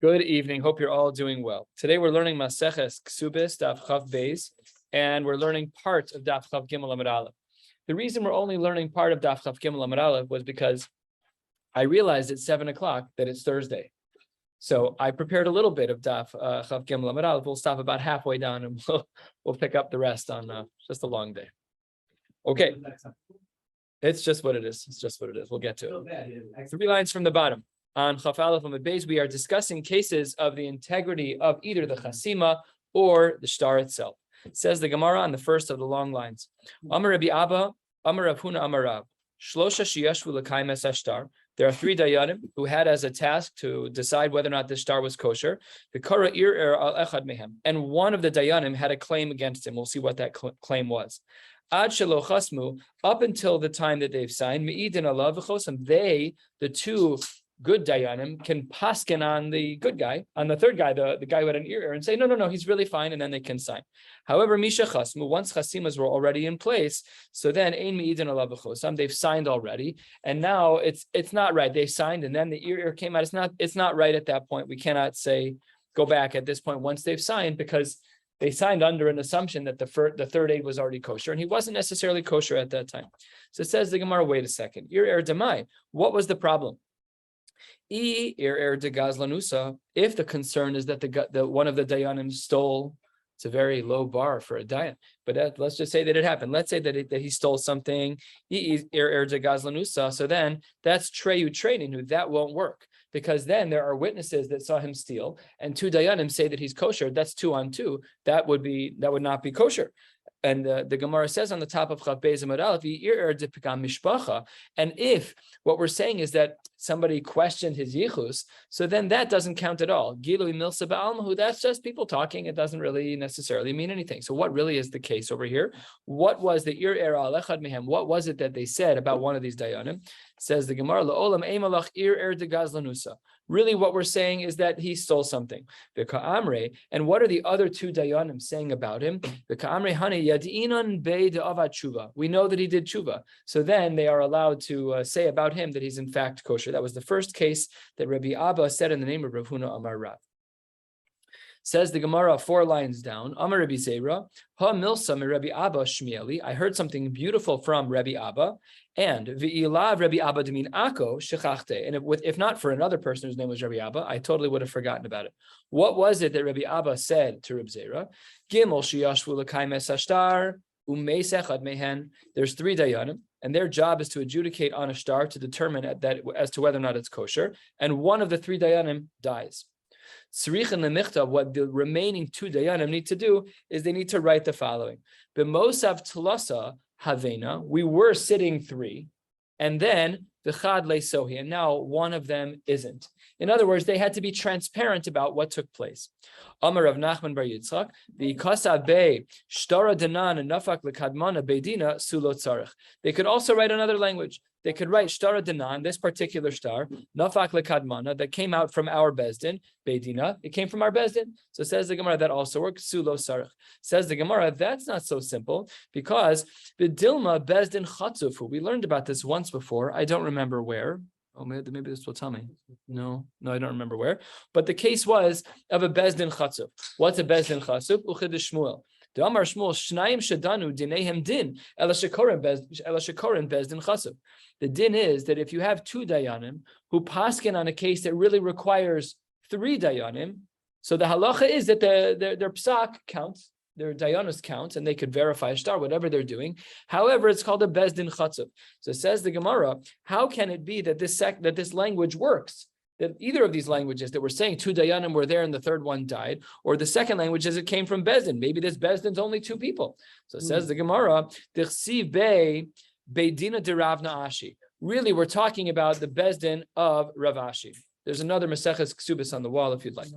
Good evening. Hope you're all doing well. Today we're learning Maseches Kesubos, Daf Chav Beis, and we're learning part of Daf Chav Gimel Amud Aleph. The reason we're only learning part of Daf Chav Gimel Amud Aleph was because I realized at 7 o'clock that it's Thursday. So I prepared a little bit of Daf Chav Gimel Amud Aleph. We'll stop about halfway down and we'll pick up the rest on just a long day. Okay. It's just what it is. It's just what it is. We'll get to it. 3 lines from the bottom. On Chaf Aleph Amud Beis, we are discussing cases of the integrity of either the chasima or the shtar itself. It says the Gemara on the first of the long lines. Amar Rabbi Abba, Amar Rav Huna, Amar Rav. Shlosha sheyeshvu l'kaimes hashtar. There are 3 dayanim who had as a task to decide whether or not the shtar was kosher. The kara ir al echad mehem, and one of the dayanim had a claim against him. We'll see what that claim was. Ad shelo chasmu, up until the time that they've signed, me'idin alav v'chosam. They, the 2 good dayanim, can paskin on the good guy, on the third guy, the guy who had an ear, and say, no, he's really fine, and then they can sign. However, misha chasmu, once chasimas were already in place, so then ein me'idin alav v'chosam, they've signed already, and now it's not right. They signed, and then the ear came out. It's not right at that point. We cannot say go back at this point once they've signed, because they signed under an assumption that the third aid was already kosher, and he wasn't necessarily kosher at that time. So it says the Gemara, wait a second. Demai, what was the problem? If the concern is that the one of the dayanim stole, it's a very low bar for a dayan. But let's just say that it happened. Let's say that he stole something. So then that's treyu training. That won't work, because then there are witnesses that saw him steal, and 2 dayanim say that he's kosher. That's 2 on 2. That would not be kosher. And the Gemara says on the top of Chav Beis Amud Aleph, and if what we're saying is that somebody questioned his yichus, so then that doesn't count at all. Gilui milsa ba'almahu, that's just people talking. It doesn't really necessarily mean anything. So what really is the case over here? What was the ir era alechad mehem? What was it that they said about one of these dayanim? Says the Gemara, la'olam eimalach ir de gazlanusa. Really, what we're saying is that he stole something. And what are the other 2 dayanim saying about him? We know that he did tshuva. So then they are allowed to say about him that he's in fact kosher. That was the first case that Rabbi Abba said in the name of Rav Huna Amar Rav. Says the Gemara 4 lines down. Amar Rabbi Zera, ha milsa me Rabbi Abba shmieli. I heard something beautiful from Rabbi Abba, and v'ilav Rabbi Abba demin ako shechachte. And if not for another person whose name was Rabbi Abba, I totally would have forgotten about it. What was it that Rabbi Abba said to Rabbi Zera? Gimel sheyashvu l'kaimes hashtar umeisech ad mehen. There's 3 dayanim, and their job is to adjudicate on a shtar to determine as to whether or not it's kosher. And one of the 3 dayanim dies. What the remaining 2 dayanim need to do is they need to write the following: B'mosav tlasa havena, we were sitting 3, and then v'chad le'sohi, and now one of them isn't. In other words, they had to be transparent about what took place. Amar Rav Nachman bar Yitzchak, v'ikasav be shtara danan and nafak lekadmana beidina sulot tzarich. They could also write another language. They could write shtara danan, this particular shtar, nafak lekadmana, that came out from our bezdin, beidina, it came from our bezdin. So says the Gemara, that also works, sulo sarich. Says the Gemara, that's not so simple, because b'dilma bezdin chatzufu. We learned about this once before. I don't remember where. Oh, maybe this will tell me. No, I don't remember where. But the case was of a bezdin chatzuf. What's a bezdin chatzuf? Uchidish Shmuel. The Amar Shmuel Shnayim Shadanu Dinehem Din Ela Shekorin Bezdin Chasub. The din is that if you have 2 dayanim who paskin on a case that really requires 3 dayanim, so the halacha is that their psak counts, their dayanos counts, and they could verify a shtar, whatever they're doing. However, it's called a bezdin chatzub. So it says the Gemara, how can it be that this language works? That either of these languages that we're saying 2 dayanim were there and the third one died, or the second language is it came from bezdin. Maybe this bezdin's only 2 people. So it says the Gemara, Dichsiv be beidina de Rav Naashi. Really, we're talking about the bezdin of Rav Ashi. There's another Maseches Kesubos on the wall if you'd like.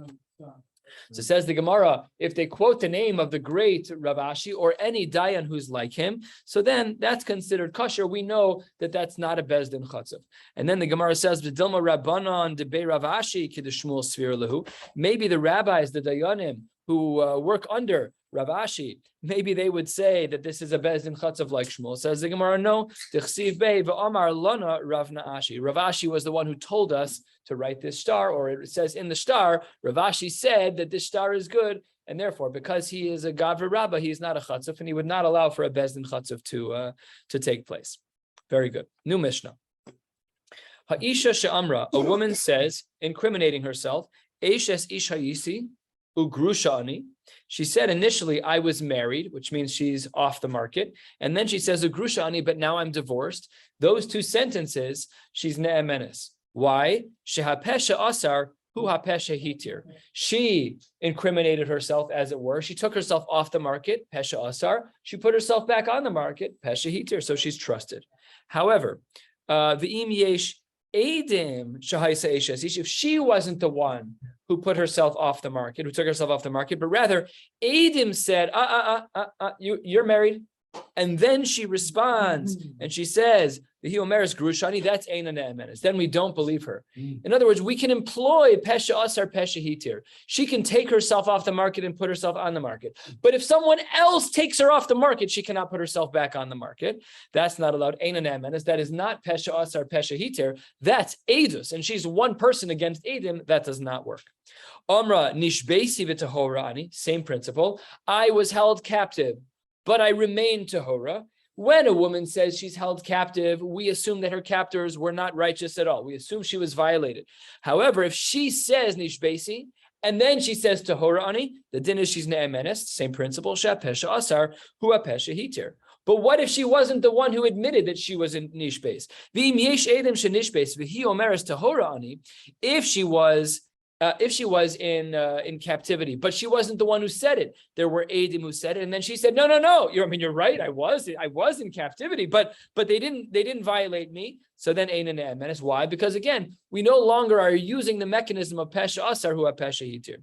So says the Gemara, if they quote the name of the great Rav Ashi or any dayan who's like him, so then that's considered kosher. We know that that's not a bezdin chatzuf. And then the Gemara says, "V'dilma rabbanon debei Rav Ashi k'deshmuel svir lehu." Maybe the rabbis, the dayanim who work under Rav Ashi, maybe they would say that this is a bezdin chatzav like Shmuel. Says the Gemara, no. Tichsiv bei v'amar lana Rav Naashi. Rav Ashi was the one who told us to write this star, or it says in the star, Rav Ashi said that this star is good, and therefore, because he is a Gavra Rabbah, he is not a chatzav, and he would not allow for a bezdin chatzav to take place. Very good. New Mishnah. Ha'isha she'amra, a woman says, incriminating herself, Eishes ish hayisi ugrusha ani. She said initially, I was married, which means she's off the market. And then she says, ugrusha ani, but now I'm divorced. Those two sentences, she's ne'emenes. Why? Shehapesha asar hu hapesha hitir. She incriminated herself, as it were. She took herself off the market, pesha asar. She put herself back on the market, pesha hitir. So she's trusted. However, v'im yesh Edim shahaisa eshes. If she wasn't the one who put herself off the market, who took herself off the market, but rather Edim said, you're married. And then she responds and she says, the Hiomeres Grushani, that's Eina Ne'emenes. Then we don't believe her. In other words, we can employ Pesha Asar Pesha Hitir. She can take herself off the market and put herself on the market. But if someone else takes her off the market, she cannot put herself back on the market. That's not allowed. Eina Ne'emenes. That is not Pesha Asar Pesha Hitir. That's Edus. And she's one person against Edim. That does not work. Omra Nishbesi V'Tahorani. Same principle. I was held captive, but I remain Tahora. When a woman says she's held captive, we assume that her captors were not righteous at all. We assume she was violated. However, if she says Nishbesi, and then she says Tahora ani, the din is she's ne'emenes, same principle, Shapesha asar, hu apesha hitir. But what if she wasn't the one who admitted that she was in Nishbes? V'im yesh edem shenishbes, v'hi omeres Tahora ani, if she was in captivity, but she wasn't the one who said it. There were Edim who said it, and then she said, no. You're right. I was in captivity, but they didn't violate me. So then Eina Ne'emenes. Why? Because again, we no longer are using the mechanism of Pesha Asar hu Pesha Hitir.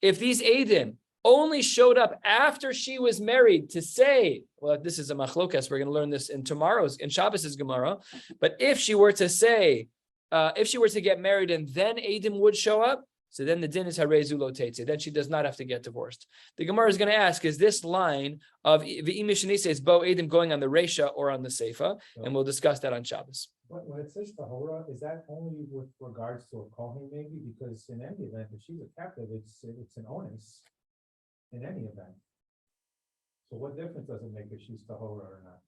If these Edim only showed up after she was married to say, well, this is a machlokas. We're going to learn this in Shabbos' Gemara. But if she were to say, if she were to get married and then Edim would show up, so then the din is harezu lo teitze. Then she does not have to get divorced. The Gemara is going to ask, is this line of v'im is bo Edim going on the Reisha or on the Seifa? And we'll discuss that on Shabbos. When it says tahora, is that only with regards to a kohen maybe? Because in any event, if she's a captive, it's an onus in any event. So what difference does it make if she's tahora or not?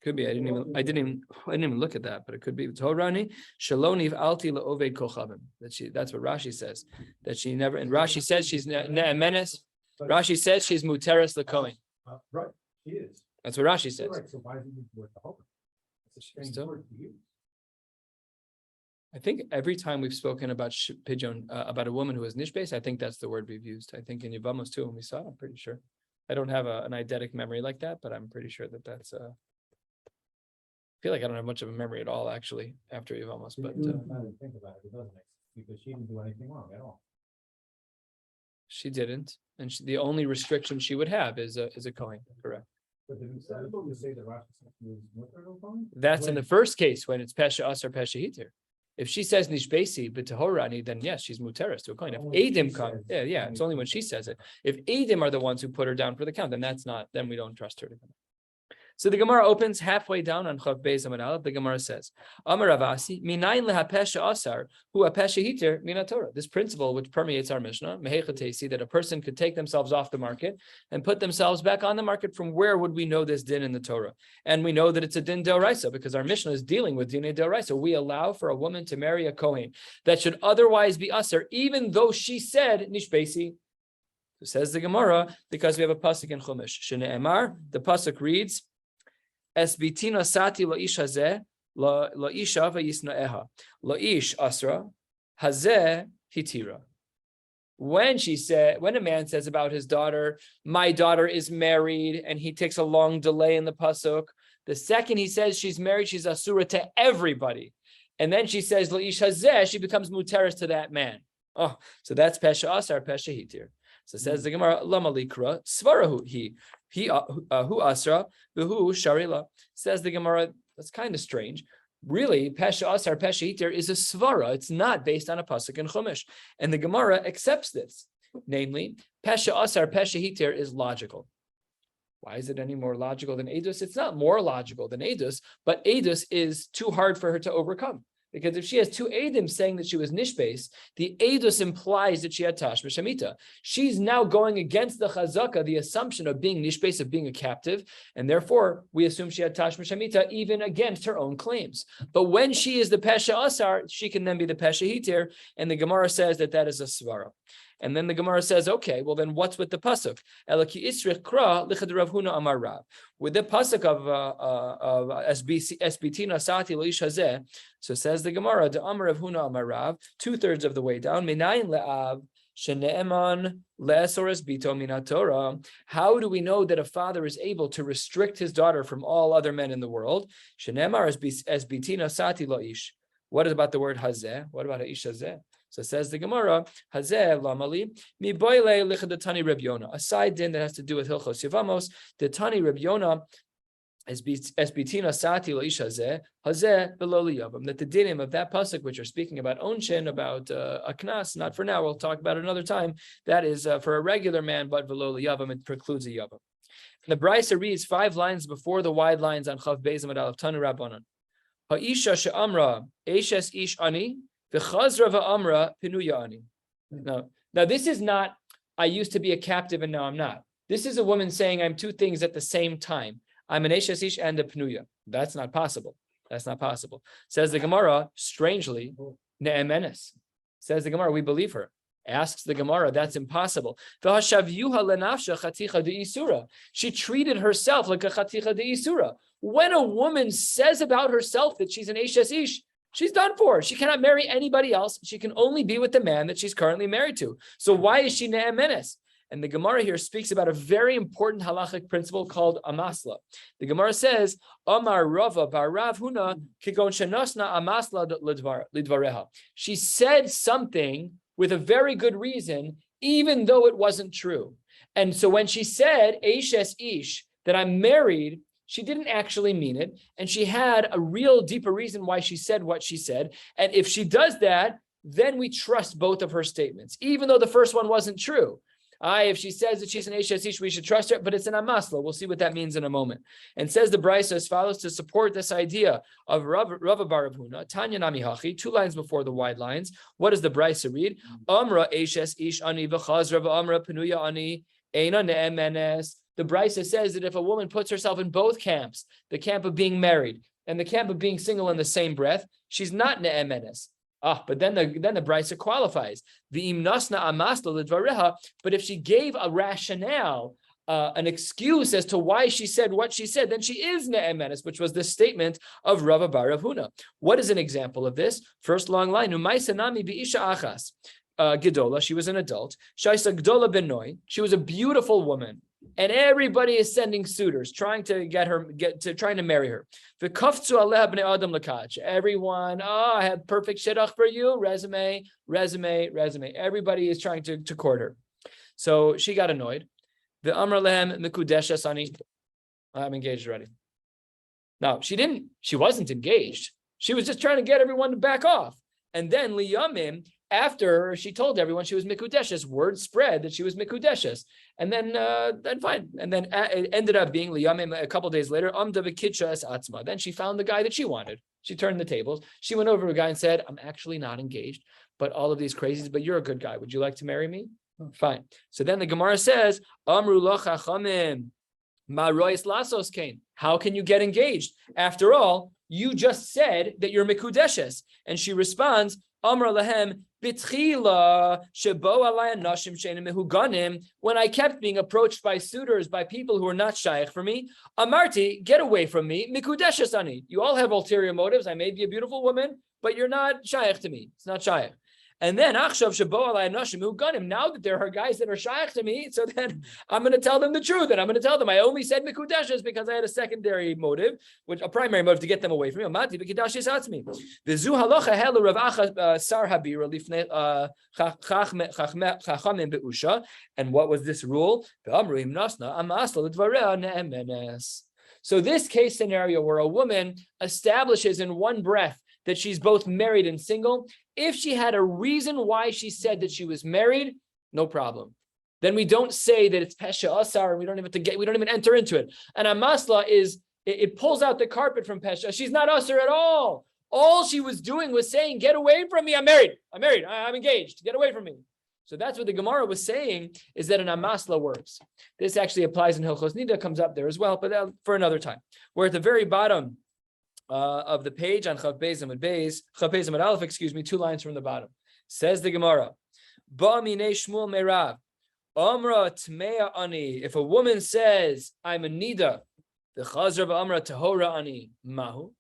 Could be. I didn't even look at that, but it could be. Torani shaloniv alti laoved kochavim. That's what Rashi says. That she never. And Rashi says she's ne'emenes. Rashi says she's muteres lekohen. Right, she is. That's what Rashi says. Right. So why do you use the word tahora? It's a strange word to use. I think every time we've spoken about pidyon, about a woman who is nishbes, I think that's the word we've used. I think in Yevamos too, when we saw it, I'm pretty sure. I don't have an eidetic memory like that, but I'm pretty sure that's. I feel like I don't have much of a memory at all, actually, after Yevamos. But think about it, it doesn't make sense because she didn't do anything wrong at all. She didn't, and the only restriction she would have is a kohen. Correct. But did you say that Rashi said she was mutter or kohen? That's in the first case when it's pesha asar pesha hitir. If she says nishbesi b'tahorani, then yes, she's muteres to a kohen. If Edim come, yeah, it's only when she says it. If Edim are the ones who put her down for the count, then that's not. Then we don't trust her to come. So the Gemara opens halfway down on Chav Beis Amud Aleph. The Gemara says, "Amar Ravasi, minayin lehapesha asar hu apesha hitir mina Torah." This principle, which permeates our Mishnah, mehechatesi, that a person could take themselves off the market and put themselves back on the market. From where would we know this din in the Torah? And we know that it's a din deoraisa because our Mishnah is dealing with din deoraisa. We allow for a woman to marry a kohen that should otherwise be asar, even though she said nishbesi. So says the Gemara because we have a pasuk in Chumash. Shne'emar, the pasuk reads, Esbitina sati lo ish hazeh lo isha vayisnaeha lo ish asra hazeh hitira. When a man says about his daughter, my daughter is married, and he takes a long delay in the pasuk, the second he says she's married, she's asura to everybody, and then she says lo ish hazeh, she becomes muteres to that man. Oh, so that's pesha asar, pesha hitir. So says the Gemara, Lama likra svarahu he hu asra v'hu sharila. Says the Gemara, that's kind of strange. really, Pesha Asar, Pesha Hitir is a svara. It's not based on a pasuk in Chumash. And the Gemara accepts this. Namely, Pesha Asar, Pesha Hitir is logical. Why is it any more logical than Edus? It's not more logical than Edus, but Edus is too hard for her to overcome. Because if she has two Edim saying that she was Nishbes, the Edus implies that she had Tashma Shamita. She's now going against the Chazaka, the assumption of being Nishbes, of being a captive, and therefore we assume she had Tashma Shamita even against her own claims. But when she is the Pesha Asar, she can then be the Pesha Hitir, and the Gemara says that that is a Svara. And then the Gemara says, okay, well then what's with the pasuk? Elaki isrich kra lichad Rav Huna amar Rav. With the pasuk of esbitina sati loish hazeh, so says the Gemara, the amar Rav Huna amar Rav, 2/3 of the way down, minayin le'av shene'eman le'esoras bito min Torah. How do we know that a father is able to restrict his daughter from all other men in the world? Shene'emar esbitina sati loish. What about the word hazeh? What about ish hazeh? So says the Gemara, Hazeh lamali mi boile lichadatani Reb Yona. A side din that has to do with Hilchos Yevamos. The Tani Reb Yona is esbitina sati loish hazeh hazeh below liyavam. That the dinim of that pasuk, which are speaking about onshin, about a knas, not for now. We'll talk about it another time. That is for a regular man, but below liyavam it precludes a yavam. The Brisa reads 5 lines before the wide lines on Chav Beis Amud Aleph Tanu Rabbanan. Ha'isha she'amra eshes ish ani. Now, this is not, I used to be a captive and now I'm not. This is a woman saying I'm two things at the same time. I'm an Eshes Ish and a Pnuya. That's not possible. That's not possible. Says the Gemara, strangely, Ne'emenes. Says the Gemara, we believe her. Asks the Gemara, that's impossible. She treated herself like a Chaticha de Isura. When a woman says about herself that she's an Eshes Ish, she's done for. She cannot marry anybody else. She can only be with the man that she's currently married to. So why is she ne'emenes? And the Gemara here speaks about a very important halachic principle called amasla. The Gemara says, Amar Rava bar Rav Huna kigon shenasna amasla lidvareha. She said something with a very good reason, even though it wasn't true. And so when she said, Eishes Ish, that I'm married, she didn't actually mean it, and she had a real deeper reason why she said what she said. And if she does that, then we trust both of her statements, even though the first one wasn't true. If she says that she's an Eshes Ish, we should trust her, but it's an amasla. We'll see what that means in a moment. And says the Brisa as follows to support this idea of Rava bar Rav Huna, Tanya nami hachi, 2 lines before the wide lines. What does the Brisa read? Amra Eshes Ish ani v'chazra v'amra penuya ani eina ne'emenes. The Brisa says that if a woman puts herself in both camps, the camp of being married and the camp of being single in the same breath, she's not ne'emenes. But then the Brisa qualifies. But if she gave a rationale, an excuse as to why she said what she said, then she is ne'emenes, which was the statement of Rava bar Rav Huna. What is an example of this? First long line, Umaysanami bi'isha achas. Gedola, she was an adult. Shaisa Gdola Benoy, she was a beautiful woman. And everybody is sending suitors, trying to trying to marry her. Everyone, I have perfect shidduch for you. Resume. Everybody is trying to court her. So she got annoyed. The Amr lehem mikudesha sani. I'm engaged already. No, she wasn't engaged. She was just trying to get everyone to back off. And then liyamim, after she told everyone she was mikudeshes, word spread that she was mikudeshes, and then fine, and then it ended up being liyamim a couple days later. Amda v'kitsha es atzma. Then she found the guy that she wanted. She turned the tables. She went over to a guy and said, "I'm actually not engaged, but all of these crazies. But you're a good guy. Would you like to marry me?" Fine. So then the Gemara says, "Amru lo chachamim ma rois lasos kain." How can you get engaged? After all, you just said that you're mikudeshes. And she responds, Amr lahem bitchila shebo alay nashim she'enim mehuganim. When I kept being approached by suitors, by people who are not shaykh for me, amarti, get away from me, mikudeshes ani. You all have ulterior motives. I may be a beautiful woman, but you're not shaykh to me. It's not shaykh. And then achshav shebo alay nashim mehuganim. Now that there are guys that are shaykh to me, so then I'm going to tell them the truth, and I'm going to tell them I only said mikudeshes because I had a secondary motive, which a primary motive to get them away from me. Amati v'kidashes atzmi. V'zu halacha helu Rav Acha sar habira lifnei chachamim beusha. And what was this rule? V'amru im nasna amasla l'dvareh ne'emenes. So this case scenario where a woman establishes in one breath that she's both married and single, if she had a reason why she said that she was married, no problem. Then we don't say that it's pesha asar, and we don't even enter into it. And a masla it pulls out the carpet from pesha. She's not asar at all. All she was doing was saying, "Get away from me! I'm married. I'm engaged. Get away from me." So that's what the Gemara was saying, is that an amasla works. This actually applies in Hilchos Nida, comes up there as well, but for another time. We're at the very bottom of the page on Chav Beis Amud Aleph, 2 lines from the bottom. Says the Gemara, Ba'amine Shmuel Merav, Amra Tmea Ani. If a woman says, I'm a Nida, the Chazra Amra Tahora Ani, Mahu,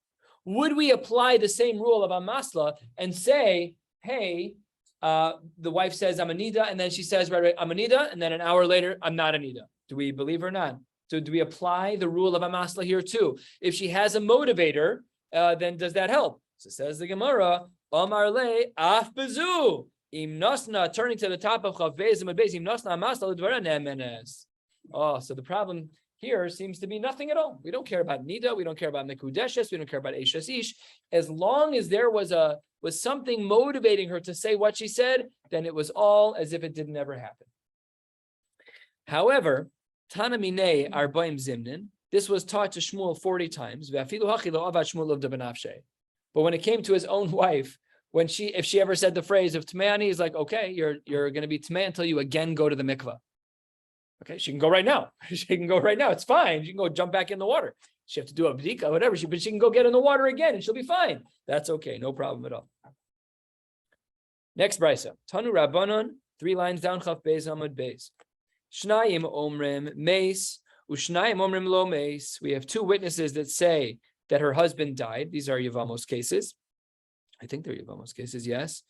would we apply the same rule of amasla and say, hey, the wife says, I'm a nida, and then she says, right, I'm a nida, and then an hour later, I'm not a nida. Do we believe her or not? So do we apply the rule of amasla here too? If she has a motivator, then does that help? So says the Gemara, Amar le af bezu, im nosna, turning to the top of Chav Beis Amud Beis, im nosna amasla l'dvara ne'emenes. Oh, so the problem here seems to be nothing at all. We don't care about nida, we don't care about mekudeshes, we don't care about eishes ish. As long as there was something motivating her to say what she said, then it was all as if it didn't ever happen. However, Tanamine Arbaim Zimnin, this was taught to Shmuel 40 times. But when it came to his own wife, if she ever said the phrase of Tmeani, he's like, okay, you're going to be Tmei until you again go to the mikvah. Okay, she can go right now. It's fine. She can go jump back in the water. She have to do a bdika, whatever. But she can go get in the water again, and she'll be fine. That's okay, no problem at all. Next brisa. Tanu Rabbanon, 3 lines down. Chav Beis Amud Beis. Shnayim omrim meis u'shnayim omrim lo meis. We have 2 witnesses that say that her husband died. These are Yevamos cases. I think they're Yevamos cases. Yes,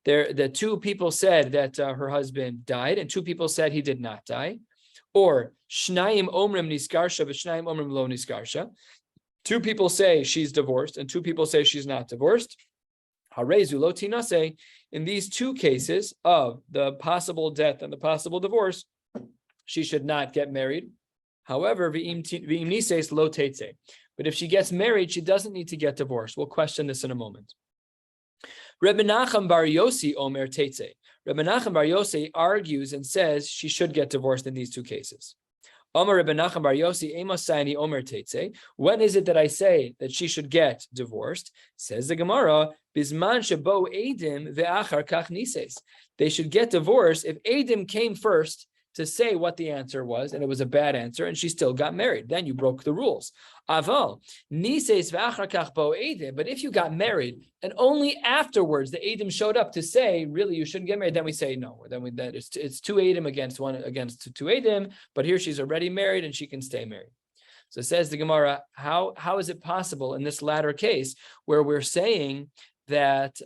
the 2 people said that her husband died, and 2 people said he did not die. Or Shnayim Omrim Niskarsha, but Shnayim Omrim Lo Niskarsha. 2 people say she's divorced, and 2 people say she's not divorced. Harezu Lo Tinase. In these 2 cases of the possible death and the possible divorce, she should not get married. However, V'im Nises Lo Teitze. But if she gets married, she doesn't need to get divorced. We'll question this in a moment. Rabbi Nachman Bar Yossi Omer Teitze. Rabbi Nachman Bar Yossi argues and says she should get divorced in these 2 cases. Omer Rabbi Nachman Bar Yossi Emosayani Omer Teitze. When is it that I say that she should get divorced? Says the Gemara, Bizman shebo Eidim ve'achar kach nises. They should get divorced if Eidim came first to say what the answer was, and it was a bad answer, and she still got married. Then you broke the rules. Aval, nises ve'achar kach bo Eidim. But if you got married, and only afterwards the Eidim showed up to say, really, you shouldn't get married, then we say no. Then it's 2 Eidim against 2 Eidim, but here she's already married, and she can stay married. So says the Gemara, how is it possible in this latter case where we're saying that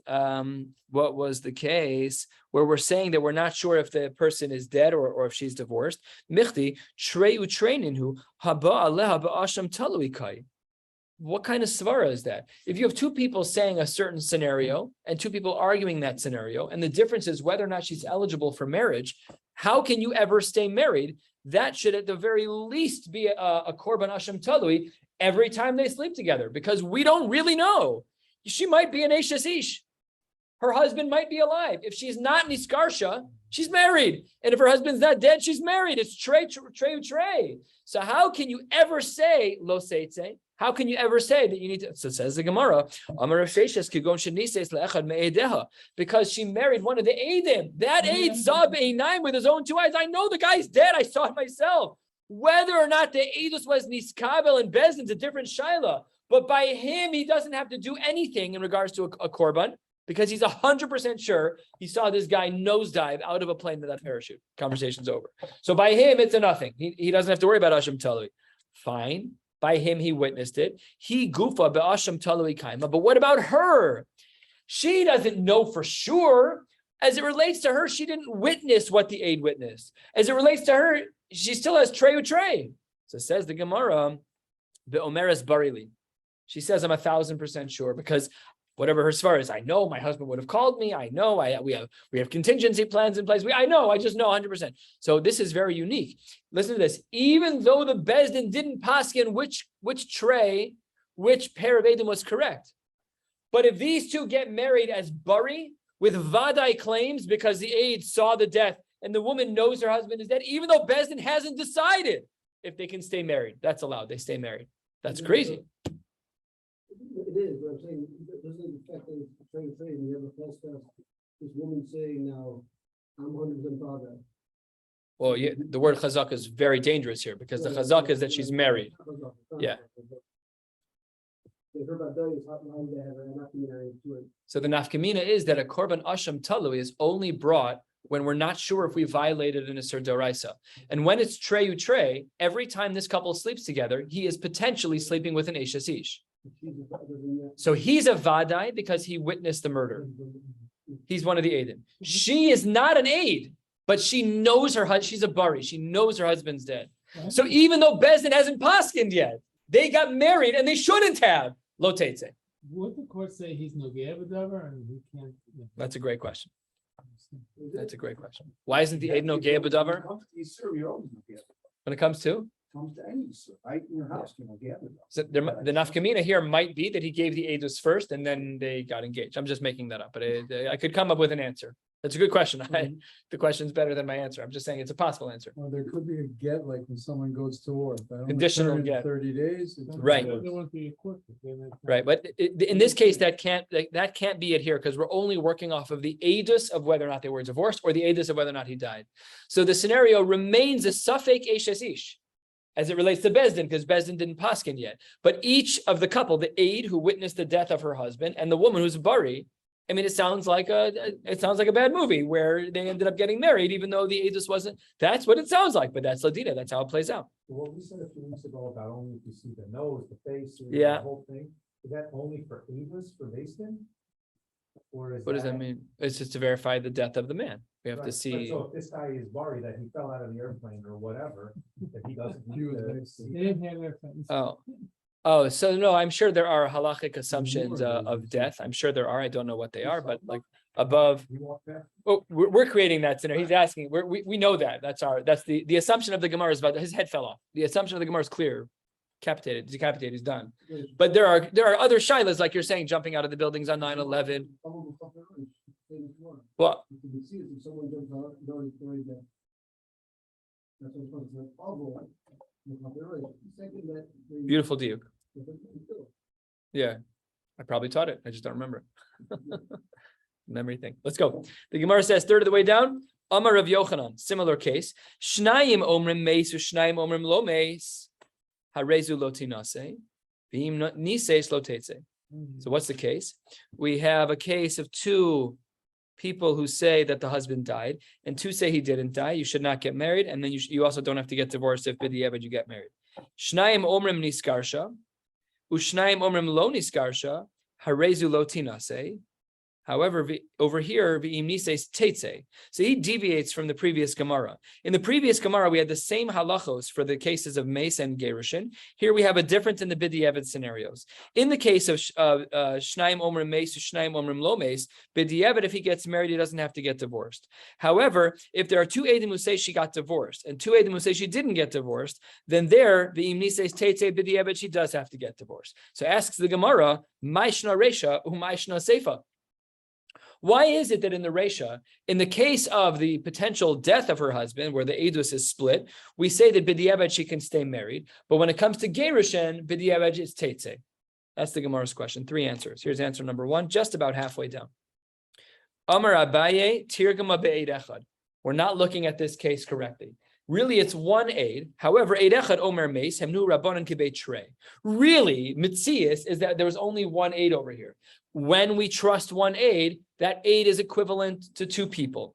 what was the case where we're saying that we're not sure if the person is dead or if she's divorced? Michti treu treininu haba aleha ba'asham talui kai. What kind of svara is that? If you have 2 people saying a certain scenario and 2 people arguing that scenario, and the difference is whether or not she's eligible for marriage, how can you ever stay married? That should at the very least be a korban asham talui every time they sleep together, because we don't really know. She might be an eishes ish. Her husband might be alive. If she's not niskarsha, she's married. And if her husband's not dead, she's married. It's trey. So how can you ever say lo seitze? How can you ever say that you need to? So says the Gemara, because she married one of the Eidim. That Eid saw Be'inayim with his own 2 eyes. I know the guy's dead. I saw it myself. Whether or not the Eidus was niskabel and bezdin's a different shaila. But by him, he doesn't have to do anything in regards to a korban, because he's 100% sure he saw this guy nosedive out of a plane without a parachute. Conversation's over. So by him, it's a nothing. He doesn't have to worry about Asham Talui. Fine. By him, he witnessed it. He gufa be'asham talui kaima. But what about her? She doesn't know for sure. As it relates to her, she didn't witness what the aid witnessed. As it relates to her, she still has trey. So says the Gemara, be'omeres barili. She says, I'm 1,000% sure, because whatever her svar is. I know my husband would have called me. I know we have contingency plans in place. I just know 100%. So this is very unique. Listen to this. Even though the Beis Din didn't paskin which pair of Eidim was correct. But if these two get married as bari with vadai claims because the aide saw the death and the woman knows her husband is dead, even though Beis Din hasn't decided if they can stay married, that's allowed. They stay married. That's crazy. It is, but I'm saying, doesn't it affect the trade and you have a false test, this woman saying now, I'm 100% father. Well, yeah, the word chazak is very dangerous here because the chazak is that she's married. Yeah. So the nafkamina is that a korban asham talui is only brought when we're not sure if we violated an Isur Doraisa. And when it's treyu trey, every time this couple sleeps together, he is potentially sleeping with an Eishes Ish. So he's a vadai because he witnessed the murder. He's one of the Eidim. She is not an aid, but she knows her husband. She's a bari. She knows her husband's dead. So even though Beis Din hasn't paskined yet, they got married and they shouldn't have. Lo teitze. Would the court say he's no ge'ev and he can't? That's a great question. That's a great question. Why isn't the aid no ge'ev b'davar? When it comes to? Comes to any, right in your house, you know, So the nafkamina here might be that he gave the edus first and then they got engaged. I'm just making that up, but I could come up with an answer. That's a good question. The question's better than my answer. I'm just saying it's a possible answer. Well, there could be a get, like when someone goes to war. If I don't Conditional return in get. 30 days. it's Right. divorce. They want to be a court. Right, but in this case, that can't be it here because we're only working off of the edus of whether or not they were divorced or the edus of whether or not he died. So the scenario remains a safek Eishes Ish as it relates to Beis Din because Beis Din didn't paskin yet. But each of the couple, the aide who witnessed the death of her husband and the woman who's bari, I mean, it sounds like a bad movie where they ended up getting married, even though the edus wasn't. That's what it sounds like, but that's Ladina. That's how it plays out. What we said a few weeks ago about only if you see the nose, the face, Yeah. the whole thing, is that only for Avis for Beis Din? Or is What does that mean? It's just to verify the death of the man. We have Right, to but see. So if this guy is worried that he fell out of the airplane or whatever, that he doesn't He need was to like- see. They didn't have their friends. Oh, so no, I'm sure there are halachic assumptions of death. I'm sure there are. I don't know what they are, but like above. You walk back. Oh, we're creating that scenario. He's asking. We know that. That's the assumption of the Gemara is about his head fell off. The assumption of the Gemara is clear. Decapitated, he's done. But there are other shilas, like you're saying, jumping out of the buildings on 9/11. Well, You can see it if someone jumps out, very dead. That's what it's like. Second, that. beautiful diuk. Yeah, I probably taught it. I just don't remember it. Memory thing. Let's go. The Gemara says third of the way down. Amar Rav Yochanan, similar case. Shnayim omrim meis u'shnayim omrim lo meis. Harezu lo tinase. V'im niseis lo tetze. So what's the case? We have a case of two people who say that the husband died and two say he didn't die. You should not get married. And then you also don't have to get divorced if b'diavad you get married. Shnayim omrim niskarsha. U'shnayim omrim lo niskarsha. Harezu lo tinase. However, over here, v'im niseis tetze. So he deviates from the previous Gemara. In the previous Gemara, we had the same halachos for the cases of Mace and Gerushin. Here we have a difference in the B'diavad scenarios. In the case of Shnaim Omrim Mace, Shnaim Omrim Lo Mace, B'diavad, if he gets married, he doesn't have to get divorced. However, if there are two Eidim who say she got divorced and two Eidim who say she didn't get divorced, then there, v'im niseis tetze B'diavad, she does have to get divorced. So asks the Gemara, Ma'ishna Resha, U'ma'ishna Seifa. Why is it that in the Resha, in the case of the potential death of her husband, where the edus is split, we say that b'diavad she can stay married, but when it comes to gerushin, b'diavad it's teitze? That's the Gemara's question. 3 answers. Here's answer number 1, just about halfway down. Amar Abaye tirgama be'ed echad. We're not looking at this case correctly. Really, it's one aid. However, eid echad omer meis hemnu rabbanan kibei trei. Really, mitzias is that there was only one aid over here. When we trust one aid, that aid is equivalent to 2 people.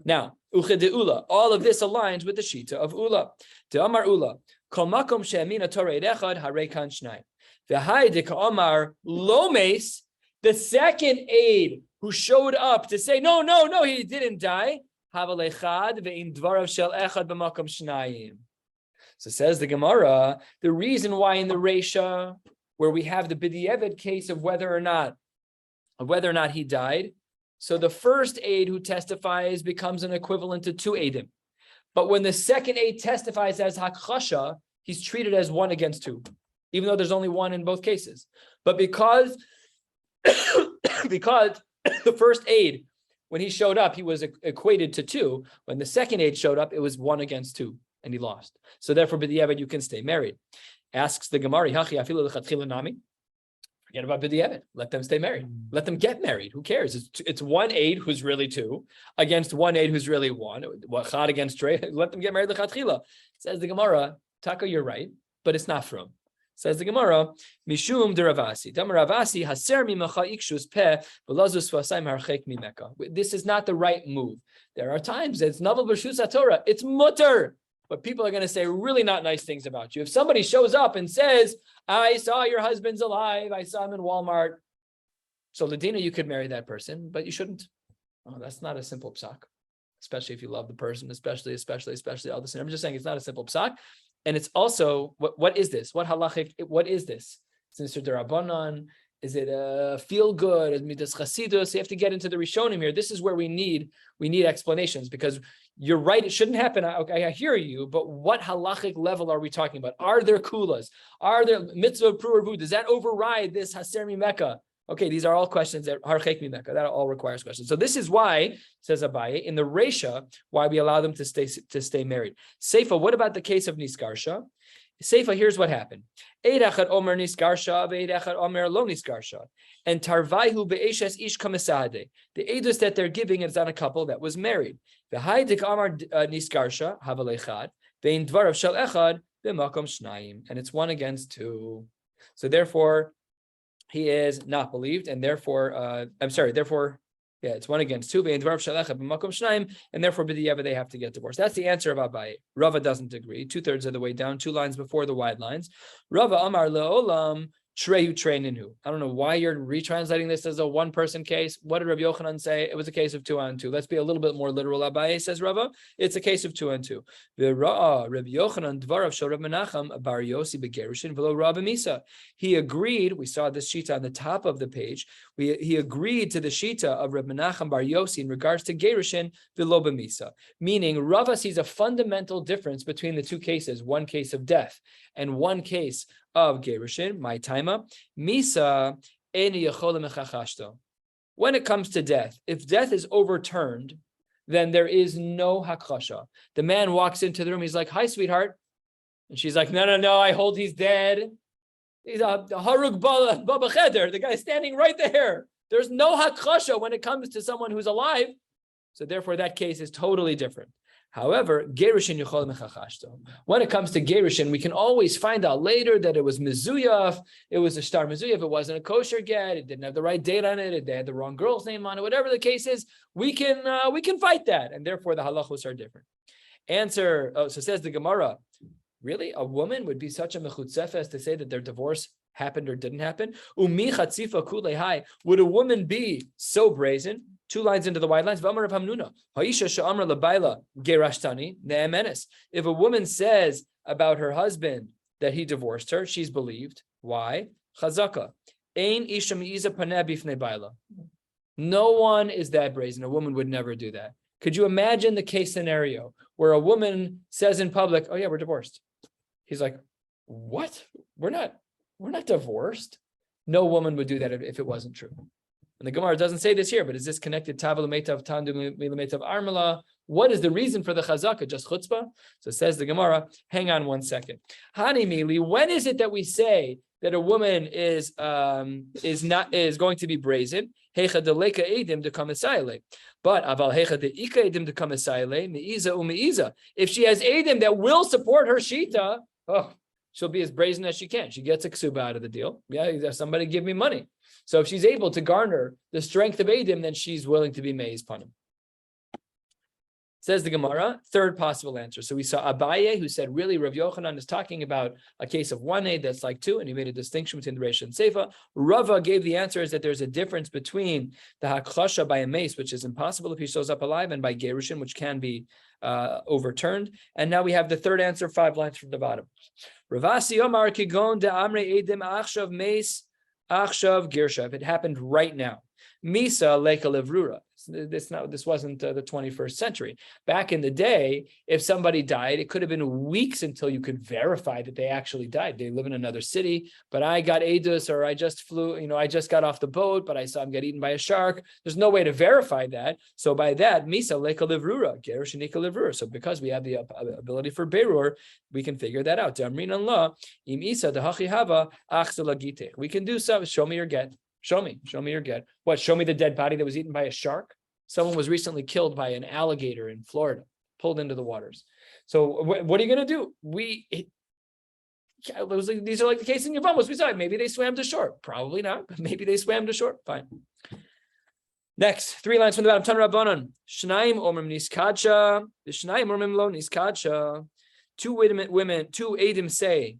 Now, uche de ula, all of this aligns with the shita of ula. De amar ula, kol makom she'emina Torah eid echad harei kan shnai. V'hai de ka'amar lo meis, the second aid who showed up to say, no, he didn't die. So says the Gemara, the reason why in the Resha, where we have the B'diavad case of whether or not of whether or not he died. So the first aid who testifies becomes an equivalent to two aidim. But when the second aid testifies as hakchasha, he's treated as one against two, even though there's only one in both cases. But because the first aid, when he showed up, he was equated to two. When the second aid showed up, it was one against two, and he lost. So therefore, b'diavad, you can stay married. Asks the Gemara, Hachi afilu lechatchila nami. Forget about b'diavad. Let them stay married. Let them get married. Who cares? It's one aid who's really two against one aid who's really one. Chad against Trey. Let them get married lechatchila. Says the Gemara, Taka, you're right, but it's not from. Says the Gemara, Mishum de Ravasi. Dam Ravasi haser mimacha ikshus peh v'lazus v'asayim harchek mimeka. This is not the right move. There are times it's navel b'shus haTorah. It's mutter, but people are going to say really not nice things about you. If somebody shows up and says, "I saw your husband's alive. I saw him in Walmart," so Ladina, you could marry that person, but you shouldn't. Oh, that's not a simple psak, especially if you love the person, especially all this. I'm just saying it's not a simple psak. And it's also, what is this? What halachic, what is this? Is it Derabanan? Is it a feel good? Is midas chasidus? You have to get into the Rishonim here. This is where we need explanations, because you're right, it shouldn't happen. Okay, I hear you, but what halachic level are we talking about? Are there kulas? Are there mitzvah pru'ervu? Does that override this haser mimeka? Okay, these are all questions that harchek mimeka. That all requires questions. So this is why, says Abaye, in the Reisha, why we allow them to stay married. Seifa, what about the case of Niskarsha? Seifa, here's what happened. Eid echad omer Niskarsha, ve'eid echad omer lo Niskarsha. And tarvaihu be'eshes ish kamesade. The edus that they're giving is on a couple that was married. V'haidik amar Niskarsha, havalechad, ve'in dvarav shel echad, ve'makom shnayim. And it's one against two. So therefore, he is not believed, and therefore, it's one against two, and therefore, b'diavad, they have to get divorced. That's the answer of Abaye. Rava doesn't agree. 2/3 of the way down, 2 lines before the wide lines. Rava Amar le'olam trehu treininu. I don't know why you're retranslating this as a one-person case. What did Rabbi Yochanan say? It was a case of 2 on 2. Let's be a little bit more literal. Abaye says, Rava, it's a case of 2 on 2. Rabbi Yochanan dvarav shel Reb Menachem bar Yosi begerushin v'lo Rabbi Misa. He agreed. We saw this shita on the top of the page. He agreed to the shita of Reb Menachem bar Yosi in regards to gerushin v'lo b'misa. Meaning, Rava sees a fundamental difference between the 2 cases. One case of death and one case of gerushin, my taima, misa eni yacholim echachashto. When it comes to death, if death is overturned, then there is no hakchasha. The man walks into the room, he's like, "Hi, sweetheart," and she's like, "No, I hold he's dead. He's a harug baba cheder. The guy's standing right there. There's no hakchasha when it comes to someone who's alive. So therefore, that case is totally different. However, gerushin yochol mechachashto. When it comes to gerushin, we can always find out later that it was mezuyaf, it was a shtar mezuyaf, it wasn't a kosher get, it didn't have the right date on it, they had the wrong girl's name on it, whatever the case is, we can fight that, and therefore the halachos are different. Answer, so says the Gemara, really, a woman would be such a mechutzef as to say that their divorce happened or didn't happen? Umi chatzifa kulei. Would a woman be so brazen? 2 lines into the wide lines. V'amar Rav Hamnuna, ha'isha she'amar lebaila gerashtani ne'emenes. If a woman says about her husband that he divorced her, she's believed. Why? Chazaka. Ein isha mi'iza paneh bifnei baila. No one is that brazen. A woman would never do that. Could you imagine the case scenario where a woman says in public, "Oh yeah, we're divorced"? He's like, "What? We're not divorced." No woman would do that if it wasn't true. And the Gemara doesn't say this here, but is this connected? Tavel metav tandu metav armala. What is the reason for the chazaka? Just chutzpah? So says the Gemara. Hang on one second. Hani mili. When is it that we say that a woman is going to be brazen? Hecha deleka edim de kamesayle. But aval hecha de ika edim de kamesayle meiza umeiza. If she has edim that will support her shita, she'll be as brazen as she can. She gets a ksuba out of the deal. Yeah, somebody give me money. So if she's able to garner the strength of edim, then she's willing to be meiz panim. Says the Gemara, 3rd possible answer. So we saw Abaye, who said, really, Rav Yochanan is talking about a case of 1 aid that's like 2, and he made a distinction between the Reisha and Seifa. Rava gave the answer is that there's a difference between the hakchasha by a mace, which is impossible if he shows up alive, and by gerushin, which can be overturned. And now we have the 3rd answer, 5 lines from the bottom. Ravasi Omar Kigon de Amre Edim Achshav Mace Achshav Girshav. It happened right now. Misa leka levrura. This wasn't the 21st century. Back in the day, if somebody died, it could have been weeks until you could verify that they actually died. They live in another city, but I got edus, or I just flew, I just got off the boat, but I saw him get eaten by a shark. There's no way to verify that. So by that, misa leka levrura, gerushinika levrura. So because we have the ability for berur, we can figure that out. We can do so. Show me your get. Show me your get. What? Show me the dead body that was eaten by a shark? Someone was recently killed by an alligator in Florida, pulled into the waters. So what are you going to do? These are like the case in Yavamos. We saw it. Maybe they swam to shore. Probably not, but maybe they swam to shore. Fine. Next, 3 lines from the bottom. Tan Rabbanon. Shnaim omrim niskacha. The shnaim omrim lo niskacha. 2 women, 2 Adim say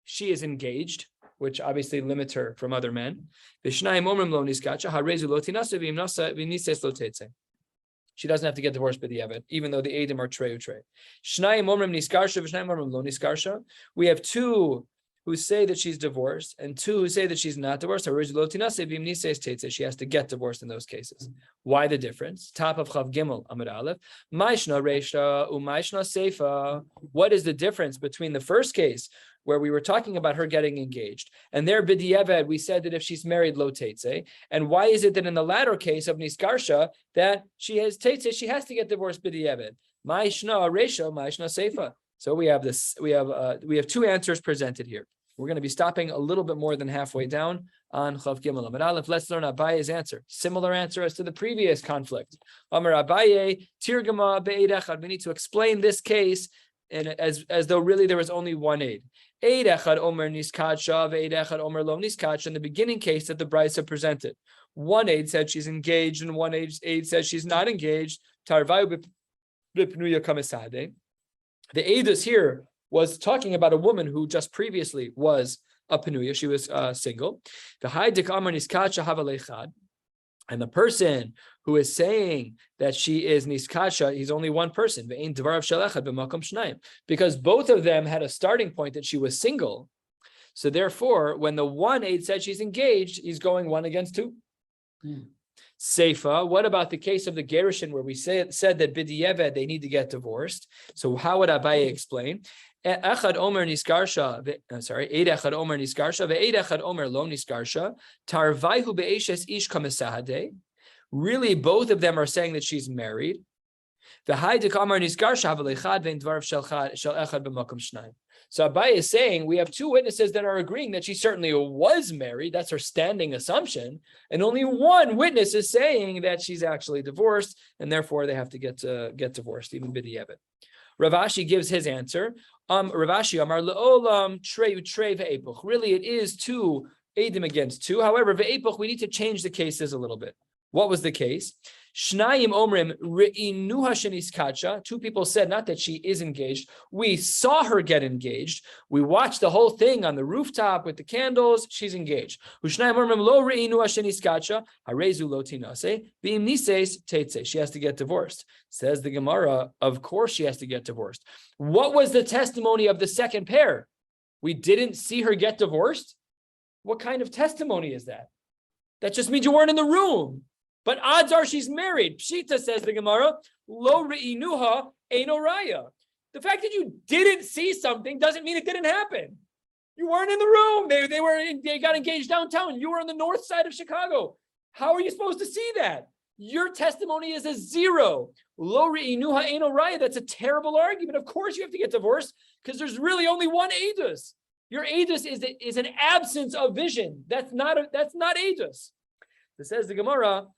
she is engaged, which obviously limits her from other men. She doesn't have to get divorced by the Eved, even though the Adim are treu. We have 2 who say that she's divorced and 2 who say that she's not divorced. She has to get divorced in those cases. Why the difference? Top of Chav Gimel Amud Aleph. Maishna Reisha u'maishna Seifa. What is the difference between the first case, where we were talking about her getting engaged, and there b'di'evad we said that if she's married lo teitze, and why is it that in the latter case of niskarsha that she has teitze, she has to get divorced b'di'evad? Ma'ishna reisha, ma'ishna seifa. So we have 2 answers presented here. We're going to be stopping a little bit more than halfway down on Chav Gimel Amud Aleph. Let's learn Abaye's answer. Similar answer as to the previous conflict. Amar Abaye tirgama be'ed echad. We need to explain this case and as though really there was only one aid. Eid echad omer niskacha ve'eid echad omer lo niskacha. In the beginning case that the Brisa presented, one aid said she's engaged and one aid says she's not engaged. Tarvayu b'pnuya kamesade. The aidus here was talking about a woman who just previously was a penuya. She was single. The haydik amar niskacha havalechad. And the person who is saying that she is niskacha, he's only one person. Because both of them had a starting point that she was single. So therefore, when the one aid said she's engaged, he's going 1 against 2. Seifa, what about the case of the Gerushin where we said that b'di'evad they need to get divorced? So how would Abaye explain? Echad omer niskarsha, eid echad omer niskarsha, ve'eid echad omer lo niskarsha, tarvaihu be'eshes ish kamesahade. Really, both of them are saying that she's married. V'haidik omer niskarsha havelechad ve'in dvarav shel echad b'makom shnayim. So Abaye is saying we have 2 witnesses that are agreeing that she certainly was married. That's her standing assumption. And only 1 witness is saying that she's actually divorced, and therefore they have to get divorced, even b'di'evad. Rav Ashi gives his answer. Rav Ashi Amar le'olam trei ve'epuch. Really, it is 2 Eidim against 2. However, ve'epuch, we need to change the cases a little bit. What was the case? Shnayim omrim re'inuha sheniskacha. 2 people said not that she is engaged. We saw her get engaged. We watched the whole thing on the rooftop with the candles. She's engaged. Ushnayim omrim lo re'inuha sheniskacha harezu lo tinase b'im nises teitze. She has to get divorced. Says the Gemara. Of course, she has to get divorced. What was the testimony of the second pair? We didn't see her get divorced. What kind of testimony is that? That just means you weren't in the room. But odds are she's married. Pshita, says the Gemara, lo re'inuha eino raya. The fact that you didn't see something doesn't mean it didn't happen. You weren't in the room. They got engaged downtown. You were on the north side of Chicago. How are you supposed to see that? Your testimony is a 0. Lo re'inuha eino raya. That's a terrible argument. Of course you have to get divorced because there's really only one edus. Your edus is an absence of vision. That's not edus. It says the Gemara.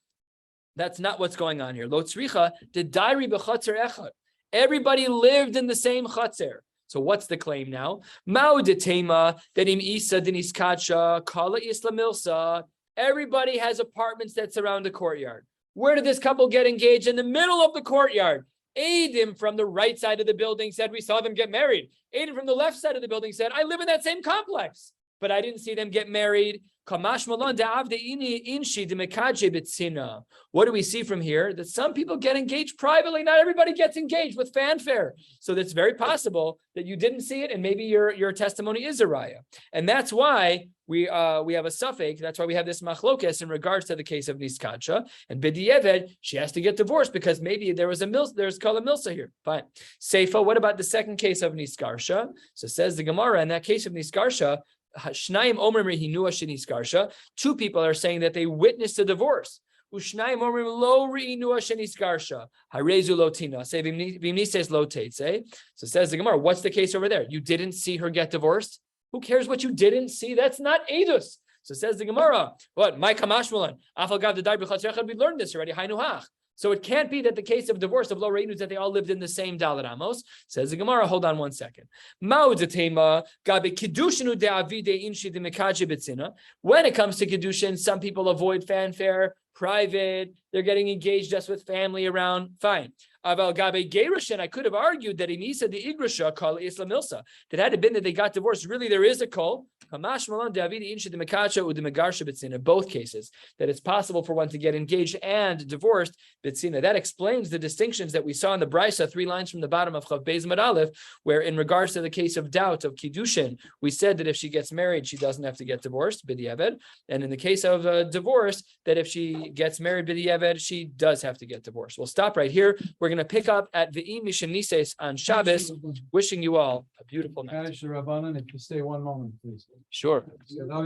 That's not what's going on here. Lo tzricha the diary b'chatzer echad. Everybody lived in the same chatzer. So what's the claim now? Ma'u detema denim isa deniskacha kala isla milsa. Everybody has apartments that surround the courtyard. Where did this couple get engaged? In the middle of the courtyard. Adim from the right side of the building said we saw them get married. Adim from the left side of the building said I live in that same complex. but I didn't see them get married. What do we see from here? That some people get engaged privately. Not everybody gets engaged with fanfare. So that's very possible that you didn't see it, and maybe your testimony is a raya. And that's why we have a suffix. That's why we have this machlokes in regards to the case of Niskansha. And B'di'eved, she has to get divorced because maybe there's called a milsa here. Fine. Seifa, what about the second case of Niskarsha? So says the Gemara, in that case of Niskarsha, two people are saying that they witnessed a divorce. So says the Gemara, what's the case over there? You didn't see her get divorced? Who cares what you didn't see? That's not edus. So says the Gemara, what? My kamashmalan. We learned this already. So it can't be that the case of divorce of Lo Reinu is that they all lived in the same Dalet Amos. Says the Gemara, hold on one second. When it comes to Kedushin, some people avoid fanfare, private, they're getting engaged just with family around, fine. Aval Gabe Gerushin, I could have argued that Inisa the Igrasha call Isla Milsa. That had it been that they got divorced, really there is a call. In both cases, that it's possible for one to get engaged and divorced. That explains the distinctions that we saw in the Brisa, 3 lines from the bottom of Chav Beis Mad Aleph, where in regards to the case of doubt of Kiddushin, we said that if she gets married, she doesn't have to get divorced, B'di'eved. And in the case of divorce, that if she gets married, B'di'eved, she does have to get divorced. We'll stop right here. We're going to pick up at V'im Mishen Nises on Shabbos. Wishing you all a beautiful night. If you stay one moment, please. Sure. So that was